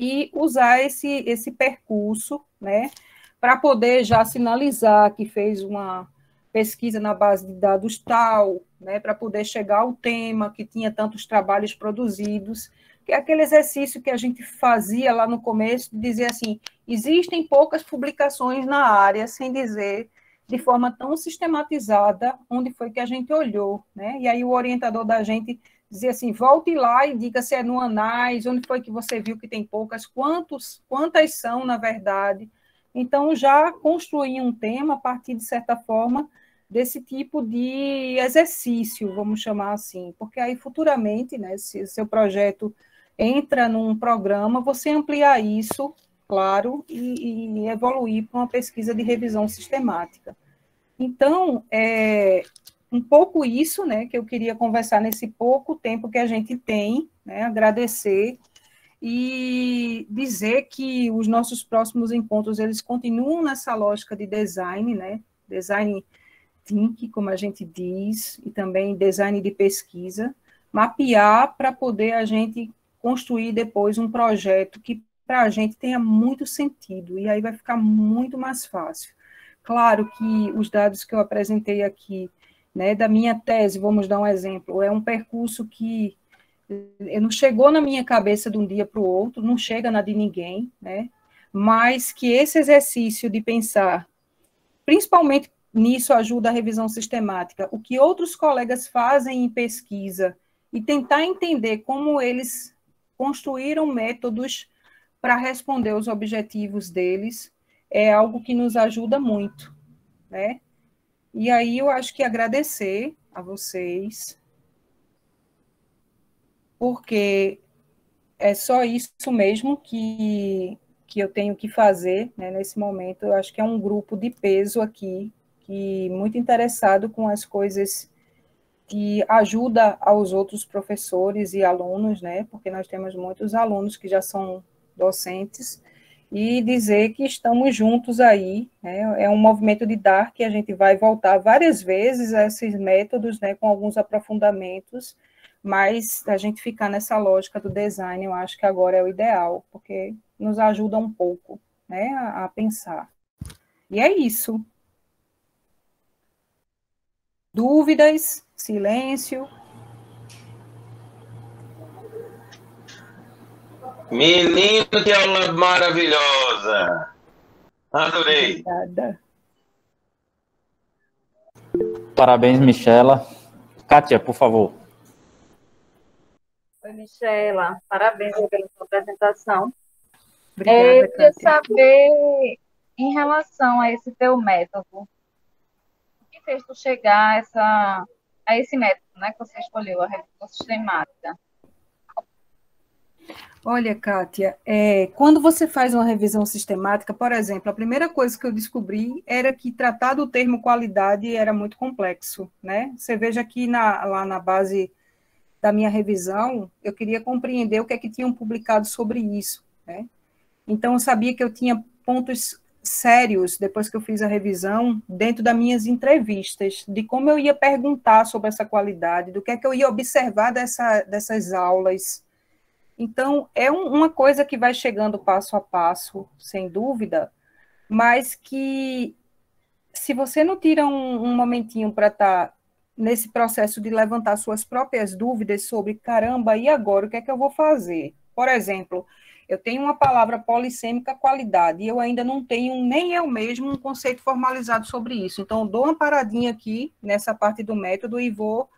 e usar esse percurso, né, para poder já sinalizar que fez uma pesquisa na base de dados tal, né, para poder chegar ao tema, que tinha tantos trabalhos produzidos, que é aquele exercício que a gente fazia lá no começo, de dizer assim, existem poucas publicações na área, sem dizer de forma tão sistematizada onde foi que a gente olhou, né? E aí o orientador da gente dizia assim, volte lá e diga se é no Anais, onde foi que você viu que tem poucas, quantas são, na verdade. Então, já construir um tema a partir, de certa forma, desse tipo de exercício, vamos chamar assim, porque aí futuramente, né, se o seu projeto entra num programa, você ampliar isso, claro, e evoluir para uma pesquisa de revisão sistemática. Então, um pouco isso, né, que eu queria conversar nesse pouco tempo que a gente tem, né, agradecer e dizer que os nossos próximos encontros, eles continuam nessa lógica de design, né, design think, como a gente diz, e também design de pesquisa, mapear para poder a gente construir depois um projeto que para a gente tenha muito sentido, e aí vai ficar muito mais fácil. Claro que os dados que eu apresentei aqui, né, da minha tese, vamos dar um exemplo, é um percurso que não chegou na minha cabeça de um dia para o outro, não chega na de ninguém, né, mas que esse exercício de pensar, principalmente nisso ajuda a revisão sistemática, o que outros colegas fazem em pesquisa e tentar entender como eles construíram métodos para responder os objetivos deles, é algo que nos ajuda muito, né? E aí eu acho que agradecer a vocês, porque é só isso mesmo que eu tenho que fazer, né, nesse momento. Eu acho que é um grupo de peso aqui, que muito interessado com as coisas que ajuda aos outros professores e alunos, né, porque nós temos muitos alunos que já são docentes, e dizer que estamos juntos aí, né, é um movimento de dar, que a gente vai voltar várias vezes a esses métodos, né, com alguns aprofundamentos, mas a gente ficar nessa lógica do design, eu acho que agora é o ideal, porque nos ajuda um pouco, né, a pensar. E é isso. Dúvidas? Silêncio? Menino, que aula maravilhosa! Adorei. Obrigada. Parabéns, Michela. Kátia, por favor. Oi, Michela. Parabéns pela sua apresentação. Obrigada, Eu queria Kátia. saber, em relação a esse teu método, o que fez tu chegar a esse método, né, que você escolheu, a revisão sistemática? Olha, Kátia, quando você faz uma revisão sistemática, por exemplo, a primeira coisa que eu descobri era que tratar do termo qualidade era muito complexo, né? Você veja que lá na base da minha revisão, eu queria compreender o que é que tinham publicado sobre isso, né? Então, eu sabia que eu tinha pontos sérios, depois que eu fiz a revisão, dentro das minhas entrevistas, de como eu ia perguntar sobre essa qualidade, do que é que eu ia observar dessas aulas. Então, é uma coisa que vai chegando passo a passo, sem dúvida, mas que, se você não tira um momentinho para estar nesse processo de levantar suas próprias dúvidas sobre, caramba, e agora, o que é que eu vou fazer? Por exemplo, eu tenho uma palavra polissêmica qualidade, e eu ainda não tenho, nem eu mesmo, um conceito formalizado sobre isso. Então, eu dou uma paradinha aqui, nessa parte do método, e vou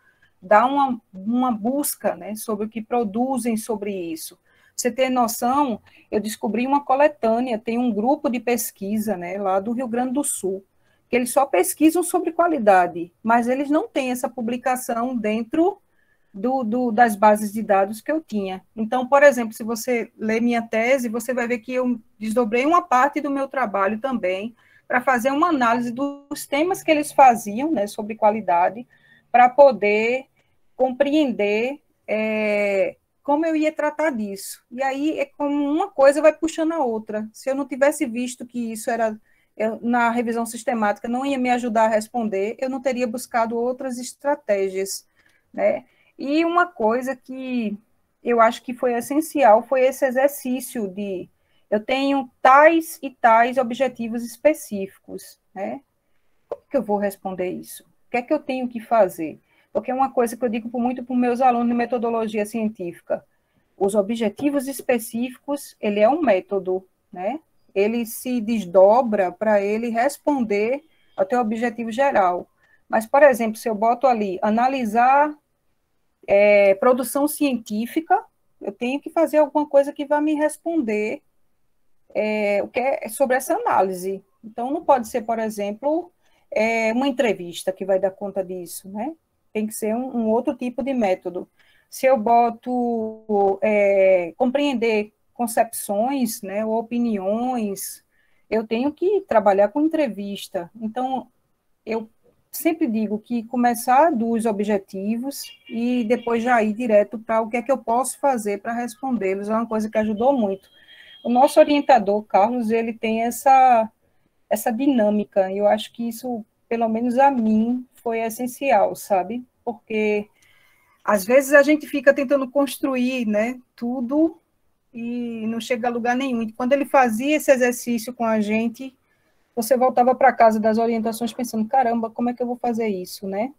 dar uma busca, né, sobre o que produzem sobre isso. Você ter noção, eu descobri uma coletânea, tem um grupo de pesquisa, né, lá do Rio Grande do Sul, que eles só pesquisam sobre qualidade, mas eles não têm essa publicação dentro das bases de dados que eu tinha. Então, por exemplo, se você ler minha tese, você vai ver que eu desdobrei uma parte do meu trabalho também para fazer uma análise dos temas que eles faziam, né, sobre qualidade, para poder compreender como eu ia tratar disso. E aí, é como uma coisa vai puxando a outra. Se eu não tivesse visto que isso era, na revisão sistemática, não ia me ajudar a responder, eu não teria buscado outras estratégias, né? E uma coisa que eu acho que foi essencial, foi esse exercício de eu tenho tais e tais objetivos específicos, né? Como que eu vou responder isso? O que é que eu tenho que fazer? Porque é uma coisa que eu digo muito para os meus alunos de metodologia científica. Os objetivos específicos, ele é um método, né? Ele se desdobra para ele responder ao teu objetivo geral. Mas, por exemplo, se eu boto ali, analisar produção científica, eu tenho que fazer alguma coisa que vai me responder o que é sobre essa análise. Então, não pode ser, por exemplo, uma entrevista que vai dar conta disso, né? Tem que ser um outro tipo de método. Se eu boto compreender concepções, né, ou opiniões, eu tenho que trabalhar com entrevista. Então, eu sempre digo que começar dos objetivos e depois já ir direto para o que é que eu posso fazer para respondê-los, é uma coisa que ajudou muito. O nosso orientador, Carlos, ele tem essa dinâmica, e eu acho que isso, pelo menos a mim, foi essencial, sabe? Porque, às vezes, a gente fica tentando construir, né, tudo e não chega a lugar nenhum. E quando ele fazia esse exercício com a gente, você voltava para casa das orientações pensando, caramba, como é que eu vou fazer isso, né?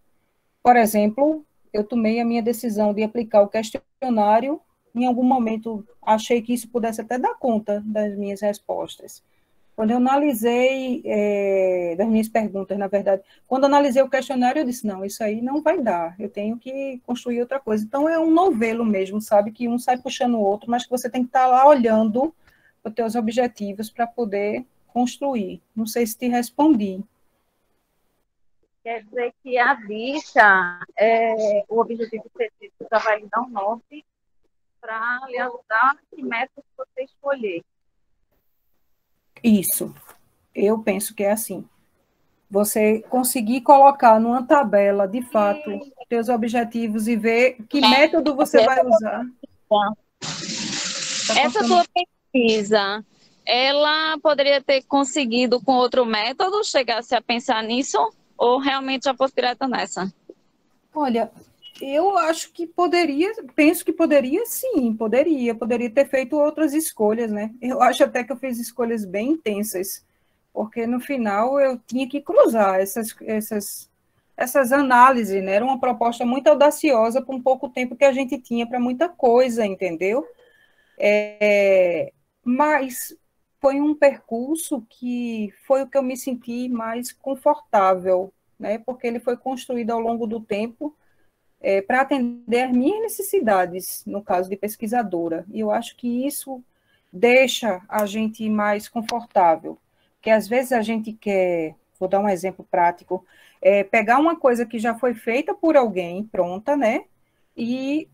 Por exemplo, eu tomei a minha decisão de aplicar o questionário, em algum momento achei que isso pudesse até dar conta das minhas respostas. Quando eu analisei, das minhas perguntas, na verdade, quando analisei o questionário, eu disse, não, isso aí não vai dar, eu tenho que construir outra coisa. Então, é um novelo mesmo, sabe, que um sai puxando o outro, mas que você tem que estar lá olhando os teus objetivos para poder construir. Não sei se te respondi. Quer dizer que a bicha, o objetivo específico já vai lhe dar um norte para lhe ajudar que método você escolher. Isso, eu penso que é assim. Você conseguir colocar numa tabela, de fato, teus objetivos e ver que método você vai usar. Essa tua pesquisa, ela poderia ter conseguido com outro método, chegasse a pensar nisso, ou realmente já fosse direto nessa? Olha, eu acho que poderia, penso que poderia sim, poderia ter feito outras escolhas, né? Eu acho até que eu fiz escolhas bem intensas, porque no final eu tinha que cruzar essas análises, né? Era uma proposta muito audaciosa por um pouco tempo que a gente tinha para muita coisa, entendeu? Mas foi um percurso que foi o que eu me senti mais confortável, né? Porque ele foi construído ao longo do tempo para atender às minhas necessidades, no caso de pesquisadora. E eu acho que isso deixa a gente mais confortável, porque às vezes a gente quer, vou dar um exemplo prático, pegar uma coisa que já foi feita por alguém, pronta, né? E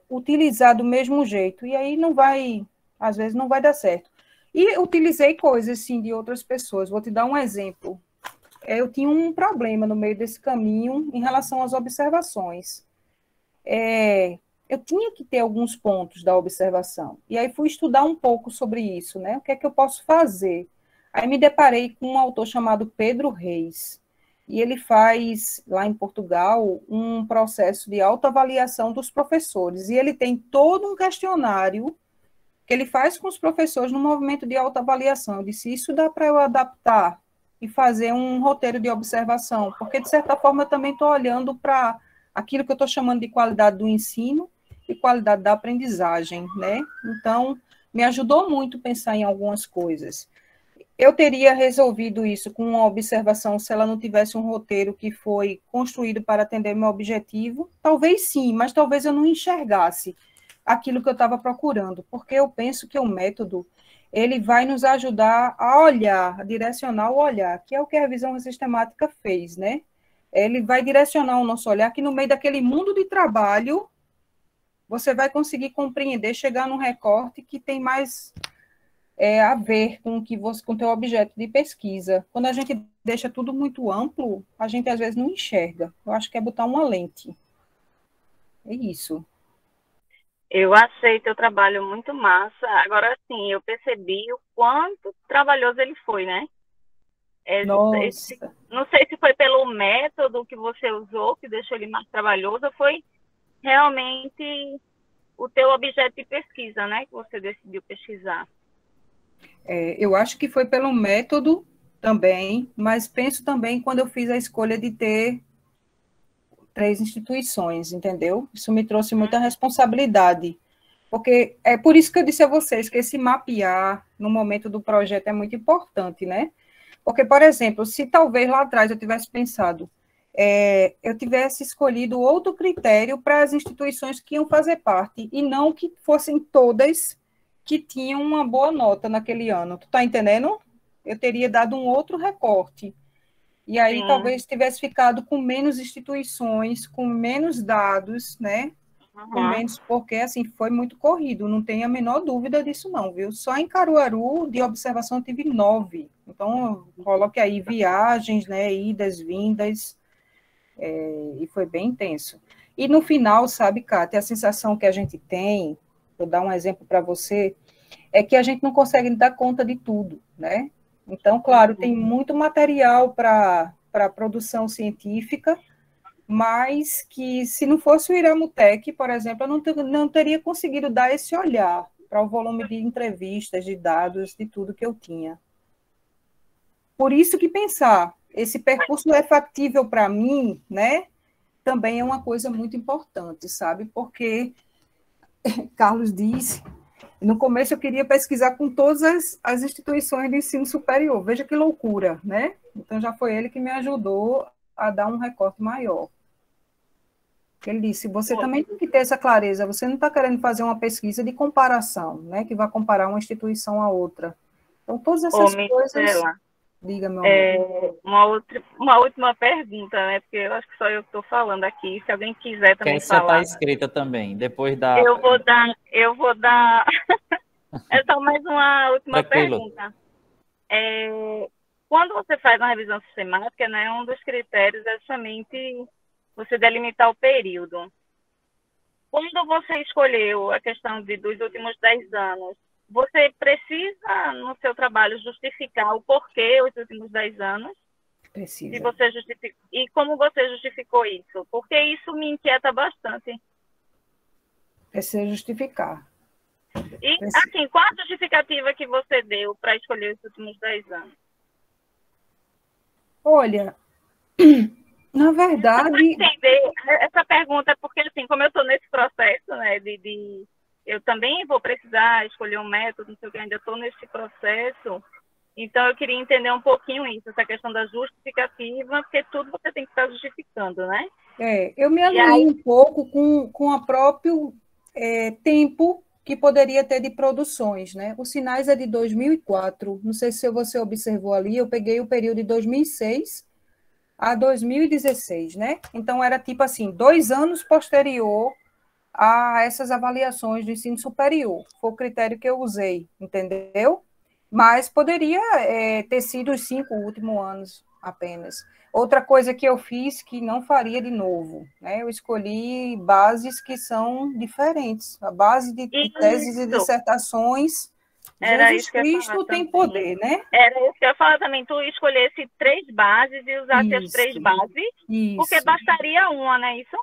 utilizar do mesmo jeito, e aí não vai, às vezes não vai dar certo. E utilizei coisas, sim, de outras pessoas. Vou te dar um exemplo. Eu tinha um problema no meio desse caminho em relação às observações. Eu tinha que ter alguns pontos da observação, e aí fui estudar um pouco sobre isso, né? O que é que eu posso fazer? Aí me deparei com um autor chamado Pedro Reis, e ele faz, lá em Portugal, um processo de autoavaliação dos professores, e ele tem todo um questionário que ele faz com os professores no movimento de autoavaliação. Eu disse, isso dá para eu adaptar e fazer um roteiro de observação, porque, de certa forma, eu também estou olhando para aquilo que eu estou chamando de qualidade do ensino e qualidade da aprendizagem, né? Então, me ajudou muito pensar em algumas coisas. Eu teria resolvido isso com uma observação se ela não tivesse um roteiro que foi construído para atender meu objetivo? Talvez sim, mas talvez eu não enxergasse aquilo que eu estava procurando, porque eu penso que o método, ele vai nos ajudar a olhar, a direcionar o olhar, que é o que a revisão sistemática fez, né? Ele vai direcionar o nosso olhar, que no meio daquele mundo de trabalho, você vai conseguir compreender, chegar num recorte que tem mais a ver com o teu objeto de pesquisa. Quando a gente deixa tudo muito amplo, a gente às vezes não enxerga. Eu acho que é botar uma lente. É isso. Eu achei teu trabalho muito massa. Agora, sim, eu percebi o quanto trabalhoso ele foi, né? Nossa. Não sei se foi pelo método que você usou, que deixou ele mais trabalhoso, ou foi realmente o teu objeto de pesquisa, né? Que você decidiu pesquisar. Eu acho que foi pelo método também, mas penso também quando eu fiz a escolha de ter 3 instituições, entendeu? Isso me trouxe muita responsabilidade, porque é por isso que eu disse a vocês que esse mapear no momento do projeto é muito importante, né? Porque, por exemplo, se talvez lá atrás eu tivesse pensado, eu tivesse escolhido outro critério para as instituições que iam fazer parte, e não que fossem todas que tinham uma boa nota naquele ano. Tu tá entendendo? Eu teria dado um outro recorte. E aí Sim. talvez tivesse ficado com menos instituições, com menos dados, né? Com menos, porque assim, foi muito corrido, não tenho a menor dúvida disso não, viu? Só em Caruaru, de observação, eu tive 9. Então, coloque aí viagens, né? Idas, vindas, e foi bem intenso. E no final, sabe, Cátia, a sensação que a gente tem, vou dar um exemplo para você, é que a gente não consegue dar conta de tudo, né? Então, claro, tem muito material para produção científica, mas que se não fosse o Iramutec, por exemplo, eu não teria conseguido dar esse olhar para o volume de entrevistas, de dados, de tudo que eu tinha. Por isso que pensar, esse percurso é factível para mim, né? Também é uma coisa muito importante, sabe? Porque Carlos disse, no começo eu queria pesquisar com todas as instituições de ensino superior. Veja que loucura, né? Então já foi ele que me ajudou a dar um recorte maior. Ele disse, você também tem que ter essa clareza, você não está querendo fazer uma pesquisa de comparação, né? Que vai comparar uma instituição a outra. Então, todas essas coisas... Michela, diga, meu amor. uma última pergunta, né? Porque eu acho que só eu estou falando aqui. Se alguém quiser também Essa falar. está escrita também, depois da... Eu vou dar... É só mais uma última Tranquilo. pergunta. Quando você faz uma revisão sistemática, né, um dos critérios é justamente você delimitar o período. Quando você escolheu a questão dos últimos 10 anos, você precisa, no seu trabalho, justificar o porquê os últimos 10 anos? Precisa. E como você justificou isso? Porque isso me inquieta bastante. Precisa justificar. E, assim, qual a justificativa que você deu para escolher os últimos 10 anos? Olha, na verdade... Entender essa pergunta é porque, assim, como eu estou nesse processo, né, eu também vou precisar escolher um método, não sei o que, ainda estou nesse processo, então eu queria entender um pouquinho isso, essa questão da justificativa, porque tudo você tem que estar justificando, né? Eu me alinhei um pouco com o próprio tempo que poderia ter de produções, né? Os Sinais é de 2004, não sei se você observou ali, eu peguei o período de 2006 a 2016, né? Então, era tipo assim, 2 anos posterior a essas avaliações do ensino superior. Foi o critério que eu usei, entendeu? Mas poderia ter sido os 5 últimos anos apenas. Outra coisa que eu fiz que não faria de novo, né? Eu escolhi bases que são diferentes. A base de teses e dissertações, Jesus Cristo tem poder, né? Era isso que eu ia falar também. Tu escolhesse 3 bases e usasse as 3 bases, porque bastaria uma, não é isso?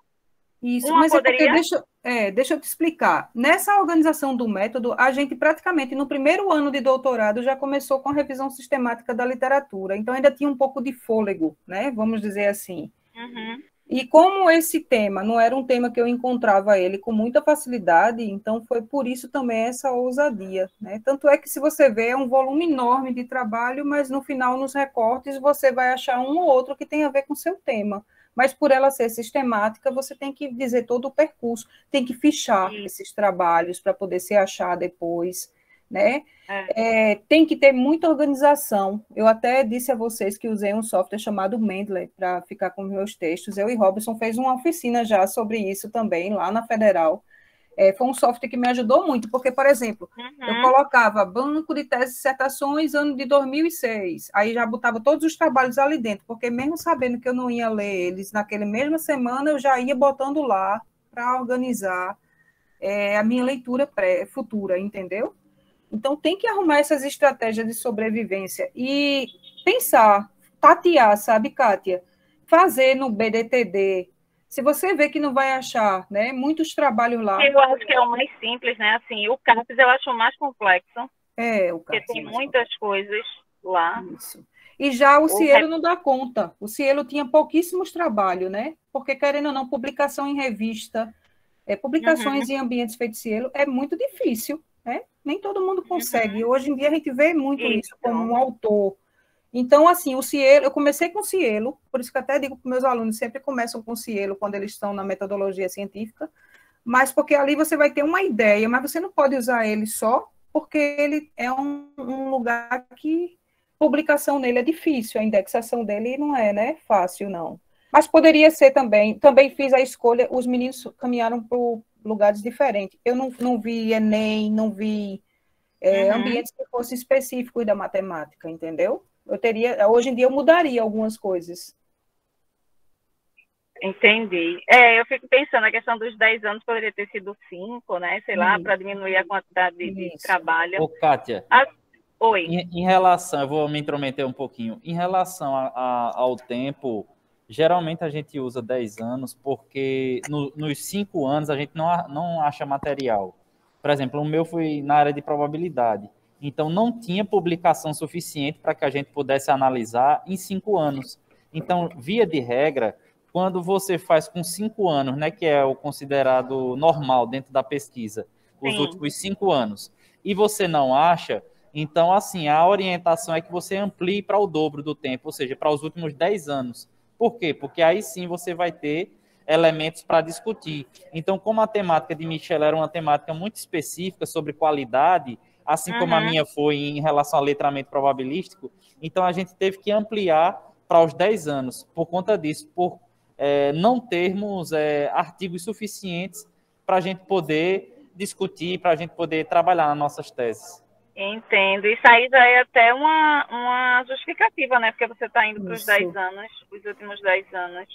Isso, uma mas poderia... é porque, deixa eu te explicar. Nessa organização do método, a gente praticamente, no primeiro ano de doutorado, já começou com a revisão sistemática da literatura, então ainda tinha um pouco de fôlego, né? Vamos dizer assim. Uhum. E como esse tema não era um tema que eu encontrava ele com muita facilidade, então foi por isso também essa ousadia, né? Tanto é que, se você vê, é um volume enorme de trabalho, mas no final, nos recortes, você vai achar um ou outro que tem a ver com o seu tema. Mas por ela ser sistemática, você tem que dizer todo o percurso, tem que fichar esses trabalhos para poder se achar depois, né? Tem que ter muita organização. Eu até disse a vocês que usei um software chamado Mendeley para ficar com meus textos. Eu e Robson fez uma oficina já sobre isso também, lá na Federal. Foi um software que me ajudou muito, porque, por exemplo, eu colocava banco de teses e dissertações, ano de 2006, aí já botava todos os trabalhos ali dentro, porque mesmo sabendo que eu não ia ler eles naquela mesma semana, eu já ia botando lá para organizar a minha leitura futura, entendeu? Então, tem que arrumar essas estratégias de sobrevivência e pensar, tatear, sabe, Kátia? Fazer no BDTD Se você vê que não vai achar, né, muitos trabalhos lá. Eu acho que é o mais simples, né? Assim, o CAPES eu acho o mais complexo, O porque CAPES tem mais muitas coisas lá. Isso. E já o O Cielo não dá conta. O Cielo tinha pouquíssimos trabalhos, né? Porque, querendo ou não, publicação em revista, publicações em ambientes feitos Cielo é muito difícil, né? Nem todo mundo consegue. Hoje em dia a gente vê muito isso como um autor. Então, assim, o Cielo, eu comecei com o Cielo, por isso que eu até digo para os meus alunos, sempre começam com o Cielo quando eles estão na metodologia científica, mas porque ali você vai ter uma ideia, mas você não pode usar ele só, porque ele é um lugar que publicação nele é difícil, a indexação dele não é, né, fácil, não. Mas poderia ser também fiz a escolha, os meninos caminharam por lugares diferentes. Eu não vi Enem, não vi ambientes que fossem específicos da matemática, entendeu? Hoje em dia eu mudaria algumas coisas. Entendi. Eu fico pensando, a questão dos 10 anos poderia ter sido 5, né? Sei lá, para diminuir a quantidade de trabalho. Ô, Kátia, Oi. Em relação, eu vou me intrometer um pouquinho, em relação ao tempo, geralmente a gente usa 10 anos porque nos 5 anos a gente não acha material. Por exemplo, o meu foi na área de probabilidade. Então, não tinha publicação suficiente para que a gente pudesse analisar em 5 anos. Então, via de regra, quando você faz com 5 anos, né, que é o considerado normal dentro da pesquisa, os últimos 5 anos, e você não acha, então, assim, a orientação é que você amplie para o dobro do tempo, ou seja, para os últimos 10 anos. Por quê? Porque aí sim você vai ter elementos para discutir. Então, como a temática de Michel era uma temática muito específica sobre qualidade, assim como a minha foi em relação ao letramento probabilístico, então a gente teve que ampliar para os 10 anos, por conta disso, por não termos artigos suficientes para a gente poder discutir, para a gente poder trabalhar nas nossas teses. Entendo. Isso aí já é até uma justificativa, né? Porque você está indo para os 10 anos, os últimos 10 anos.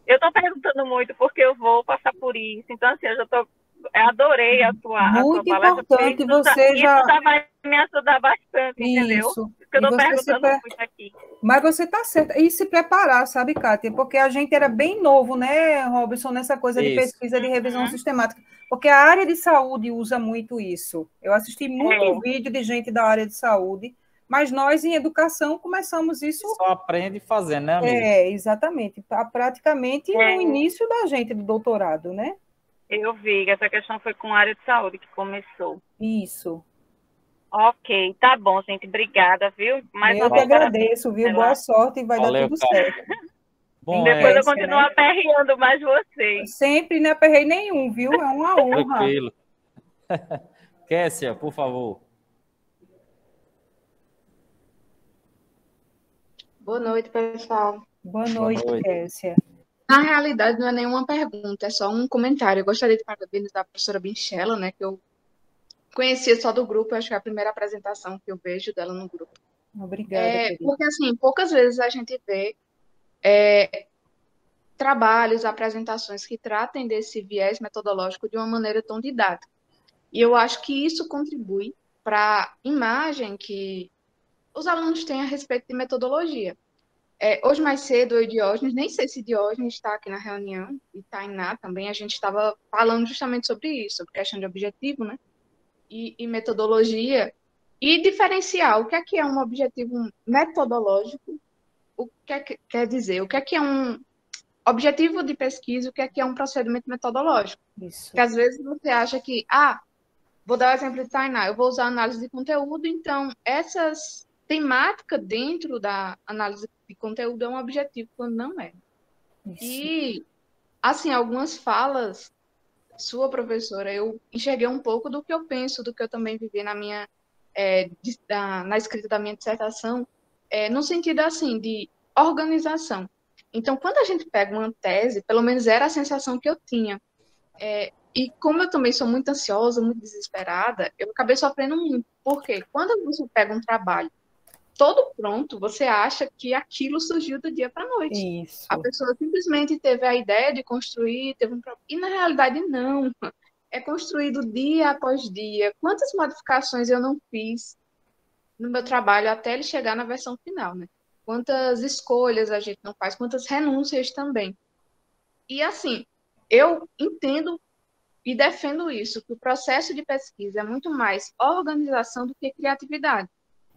Eu estou perguntando muito porque eu vou passar por isso. Então, assim, eu adorei a tua palestra. Importante isso já vai me ajudar bastante, entendeu? Porque eu estou perguntando muito aqui. Mas você está certa. E se preparar, sabe, Kátia? Porque a gente era bem novo, né, Robson, nessa coisa de pesquisa de revisão sistemática. Porque a área de saúde usa muito isso. Eu assisti muito vídeo de gente da área de saúde, mas nós, em educação, começamos isso... Só aprende fazendo, né, amiga? Exatamente. Praticamente no início da gente, do doutorado, né? Eu vi, essa questão foi com a área de saúde que começou. Isso. Ok, tá bom, gente. Obrigada, viu? Eu que agradeço, viu? Boa sorte e vai dar tudo certo. Bom, depois eu continuo aperreando mais vocês. Sempre não aperrei nenhum, viu? É uma honra. Tranquilo. Kessia, por favor. Boa noite, pessoal. Boa noite, Kessia. Na realidade, não é nenhuma pergunta, é só um comentário. Eu gostaria de parabenizar a professora Michela, né, que eu conhecia só do grupo, acho que é a primeira apresentação que eu vejo dela no grupo. Obrigada. Porque, assim, poucas vezes a gente vê trabalhos, apresentações que tratem desse viés metodológico de uma maneira tão didática. E eu acho que isso contribui para a imagem que os alunos têm a respeito de metodologia. Hoje mais cedo, eu e Diógenes, nem sei se Diógenes está aqui na reunião, e Tainá também, a gente estava falando justamente sobre isso, sobre questão de objetivo, né? E metodologia, e diferenciar o que é um objetivo metodológico, o que quer dizer, o que é um objetivo de pesquisa, o que é um procedimento metodológico. Isso. Porque às vezes você acha que, vou dar o exemplo de Tainá, eu vou usar análise de conteúdo, então essas temáticas dentro da análise de conteúdo é um objetivo, quando não é. Isso. E, assim, algumas falas, sua professora, eu enxerguei um pouco do que eu penso, do que eu também vivi na minha, na escrita da minha dissertação, no sentido, assim, de organização. Então, quando a gente pega uma tese, pelo menos era a sensação que eu tinha, e como eu também sou muito ansiosa, muito desesperada, eu acabei sofrendo muito. Porque quando você pega um trabalho todo pronto, você acha que aquilo surgiu do dia para a noite. Isso. A pessoa simplesmente teve a ideia de construir, e na realidade não. É construído dia após dia. Quantas modificações eu não fiz no meu trabalho até ele chegar na versão final, né? Quantas escolhas a gente não faz, quantas renúncias também. E, assim, eu entendo e defendo isso, que o processo de pesquisa é muito mais organização do que criatividade,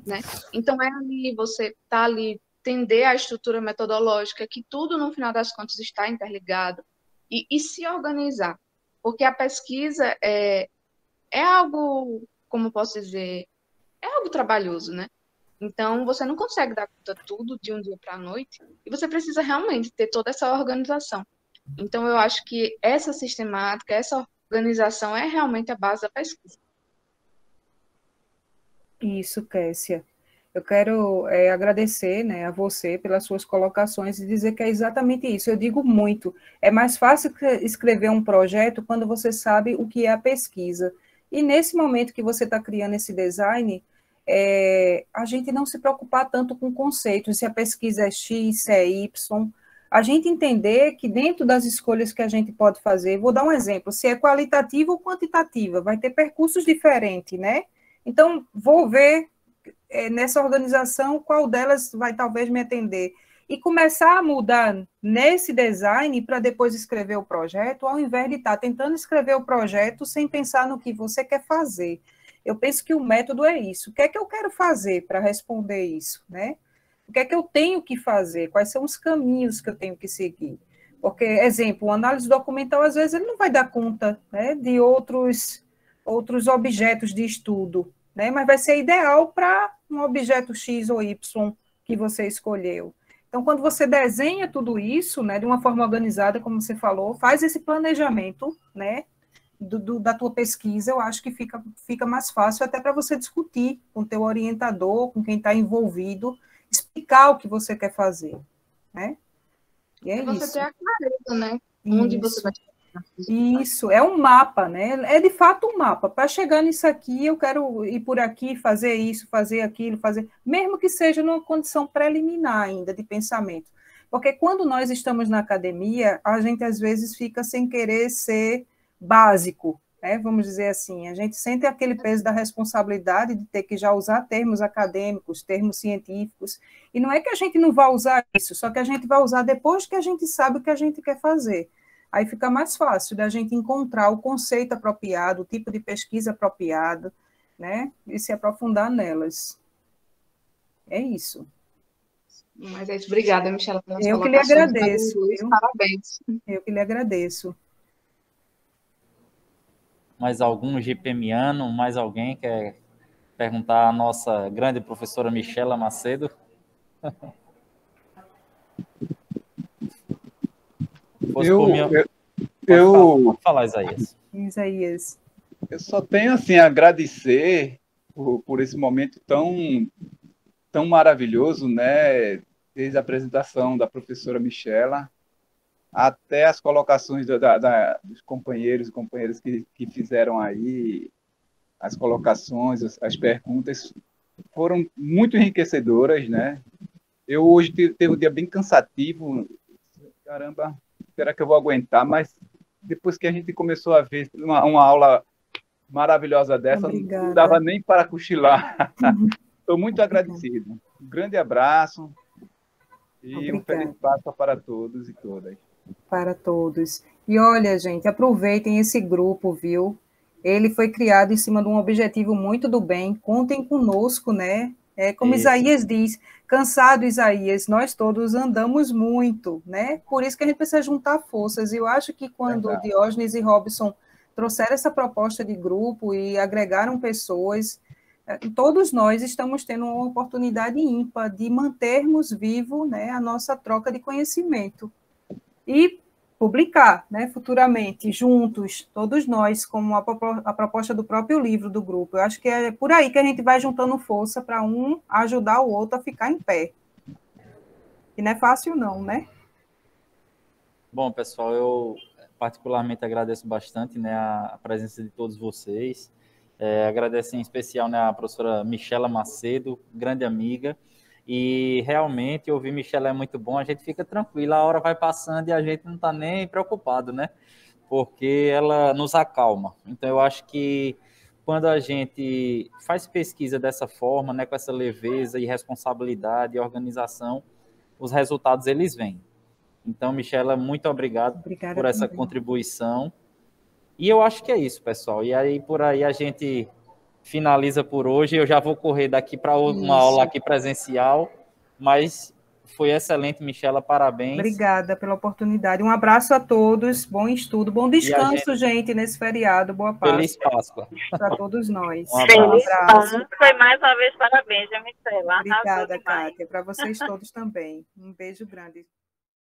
né? Então, é ali, você tá ali, entender a estrutura metodológica, que tudo, no final das contas, está interligado, e se organizar. Porque a pesquisa é algo, como posso dizer, é algo trabalhoso, né? Então, você não consegue dar conta de tudo de um dia para a noite, e você precisa realmente ter toda essa organização. Então, eu acho que essa sistemática, essa organização é realmente a base da pesquisa. Isso, Kessia. Eu quero agradecer, né, a você pelas suas colocações e dizer que é exatamente isso. Eu digo muito. É mais fácil escrever um projeto quando você sabe o que é a pesquisa. E nesse momento que você está criando esse design, a gente não se preocupar tanto com conceitos, se a pesquisa é X, se é Y. A gente entender que dentro das escolhas que a gente pode fazer, vou dar um exemplo, se é qualitativa ou quantitativa, vai ter percursos diferentes, né? Então, vou ver nessa organização qual delas vai talvez me atender. E começar a mudar nesse design para depois escrever o projeto, ao invés de estar tentando escrever o projeto sem pensar no que você quer fazer. Eu penso que o método é isso. O que é que eu quero fazer para responder isso, né? O que é que eu tenho que fazer? Quais são os caminhos que eu tenho que seguir? Porque, exemplo, o análise documental, às vezes, ele não vai dar conta, né, de outros objetos de estudo, né, mas vai ser ideal para um objeto X ou Y que você escolheu. Então, quando você desenha tudo isso, né, de uma forma organizada, como você falou, faz esse planejamento, né, da tua pesquisa, eu acho que fica mais fácil até para você discutir com o teu orientador, com quem está envolvido, explicar o que você quer fazer, né? E é você isso. ter a clareza, né? Onde você vai Isso, é um mapa, né? É de fato um mapa. Para chegar nisso aqui, eu quero ir por aqui, fazer isso, fazer aquilo, fazer, mesmo que seja numa condição preliminar ainda de pensamento. Porque quando nós estamos na academia, a gente às vezes fica sem querer ser básico, né? Vamos dizer assim, a gente sente aquele peso da responsabilidade de ter que já usar termos acadêmicos, termos científicos, e não é que a gente não vai usar isso, só que a gente vai usar depois que a gente sabe o que a gente quer fazer. Aí fica mais fácil da gente encontrar o conceito apropriado, o tipo de pesquisa apropriado, né? E se aprofundar nelas. É isso. Mas é isso. Obrigada, Michela, pelas Eu que lhe colocações. agradeço. Parabéns. Eu que lhe agradeço. Mais algum GPMiano? Mais alguém quer perguntar à nossa grande professora Michela Macedo? Pode falar, Isaías. Isaías. Eu só tenho assim a agradecer por esse momento tão maravilhoso, né? Desde a apresentação da professora Michela até as colocações dos companheiros e companheiras que fizeram aí as colocações, as perguntas foram muito enriquecedoras, né? Eu hoje teve um dia bem cansativo, caramba, será que eu vou aguentar? Mas depois que a gente começou a ver uma aula maravilhosa dessa, Obrigada. Não dava nem para cochilar. Estou muito agradecido. Um grande abraço e Um feliz Páscoa para todos e todas. Para todos. E olha, gente, aproveitem esse grupo, viu? Ele foi criado em cima de um objetivo muito do bem. Contem conosco, né? Como isso. Isaías diz, cansado Isaías, nós todos andamos muito, né? Por isso que a gente precisa juntar forças. E eu acho que quando o Diógenes e Robson trouxeram essa proposta de grupo e agregaram pessoas, todos nós estamos tendo uma oportunidade ímpar de mantermos vivo, né, a nossa troca de conhecimento. E publicar, né, futuramente, juntos, todos nós, como a proposta do próprio livro do grupo. Eu acho que é por aí que a gente vai juntando força para um ajudar o outro a ficar em pé. E não é fácil não, né? Bom, pessoal, eu particularmente agradeço bastante, né, a presença de todos vocês. Agradeço em especial, né, a professora Michela Macedo, grande amiga. E realmente ouvir Michela é muito bom, a gente fica tranquilo, a hora vai passando e a gente não está nem preocupado, né? Porque ela nos acalma. Então, eu acho que quando a gente faz pesquisa dessa forma, né, com essa leveza e responsabilidade e organização, os resultados eles vêm. Então, Michela, muito obrigado Obrigada por essa também. contribuição. E eu acho que é isso, pessoal. E aí, por aí, a gente finaliza por hoje. Eu já vou correr daqui para uma aula aqui presencial, mas foi excelente, Michela, parabéns. Obrigada pela oportunidade. Um abraço a todos, bom estudo, bom descanso, gente, nesse feriado. Boa Feliz Páscoa Páscoa. para todos nós. Um abraço. Feliz abraço. Páscoa e mais uma vez parabéns, Michela. Arrasou Obrigada, demais. Kátia. Para vocês todos também. Um beijo grande.